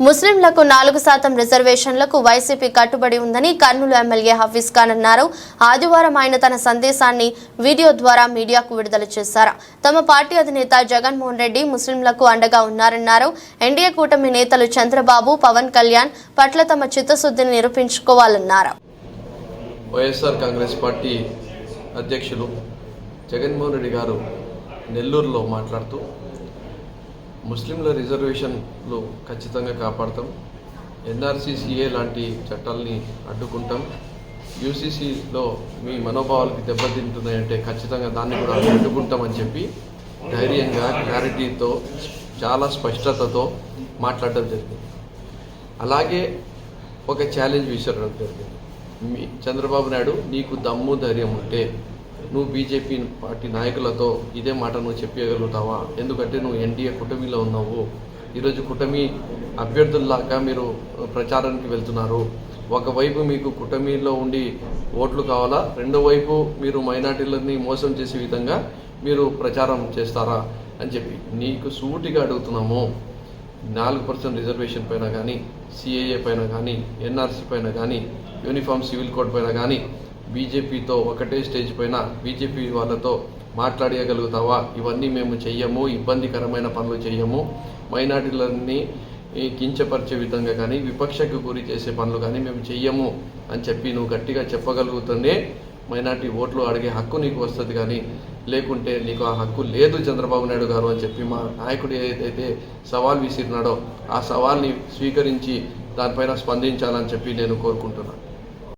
ముస్లింలకు 4% రిజర్వేషన్లకు వైసీపీ కట్టుబడి ఉందని కర్నూలు ఎమ్మెల్యే హఫీజ్ ఖాన్ అన్నారు. ఆదివారం ఆయన తన సందేశాన్ని వీడియో ద్వారా మీడియాకు విడుదల చేశారు. తమ పార్టీ అధినేత జగన్మోహన్ రెడ్డి ముస్లింలకు అండగా ఉన్నారన్నారు. ఎన్డీఏ కూటమి నేతలు చంద్రబాబు, పవన్ కళ్యాణ్ పట్ల తమ చిత్తశుద్ధిని నిరూపించుకోవాలన్నారు. వైఎస్ఆర్ కాంగ్రెస్ పార్టీ అధ్యక్షులు జగన్మోహన్ రెడ్డి గారు నెల్లూరులో మాట్లాడుతూ ముస్లింల రిజర్వేషన్లు ఖచ్చితంగా కాపాడతాం, ఎన్ఆర్సీసీఏ లాంటి చట్టాలని అడ్డుకుంటాం, యూసీసీలో మీ మనోభావాలకి దెబ్బతింటున్నాయంటే ఖచ్చితంగా దాన్ని కూడా అడ్డుకుంటామని చెప్పి ధైర్యంగా క్లారిటీతో చాలా స్పష్టతతో మాట్లాడడం జరిగింది. అలాగే ఒక ఛాలెంజ్ విసరడం జరిగింది. చంద్రబాబు నాయుడు, నీకు దమ్ము ధైర్యం ఉంటే నువ్వు బీజేపీ పార్టీ నాయకులతో ఇదే మాట నువ్వు చెప్పగలుగుతావా? ఎందుకంటే నువ్వు ఎన్డీఏ కూటమిలో ఉన్నావు. ఈరోజు కూటమి అభ్యర్థుల్లాగా మీరు ప్రచారానికి వెళ్తున్నారు. ఒకవైపు మీకు కూటమిలో ఉండి ఓట్లు కావాలా, రెండో వైపు మీరు మైనార్టీలని మోసం చేసే విధంగా మీరు ప్రచారం చేస్తారా అని చెప్పి నీకు సూటిగా అడుగుతున్నాము. 4% రిజర్వేషన్ పైన కానీ, సిఏఏ పైన కానీ, ఎన్ఆర్సీ పైన కానీ, యూనిఫామ్ సివిల్ కోడ్ పైన కానీ బీజేపీతో ఒకటే స్టేజ్ పైన బీజేపీ వాళ్ళతో మాట్లాడగలుగుతావా? ఇవన్నీ మేము చెయ్యము, ఇబ్బందికరమైన పనులు చెయ్యము, మైనార్టీలన్నీ కించపరిచే విధంగా కానీ, విపక్షకు గురి చేసే పనులు కానీ మేము చెయ్యము అని చెప్పి నువ్వు గట్టిగా చెప్పగలుగుతూనే మైనార్టీ ఓట్లు అడిగే హక్కు నీకు వస్తుంది. కానీ లేకుంటే నీకు ఆ హక్కు లేదు చంద్రబాబు నాయుడు గారు అని చెప్పి మా నాయకుడు ఏదైతే సవాల్ విసిరినాడో ఆ సవాల్ని స్వీకరించి దానిపైన స్పందించాలని చెప్పి నేను కోరుకుంటున్నాను.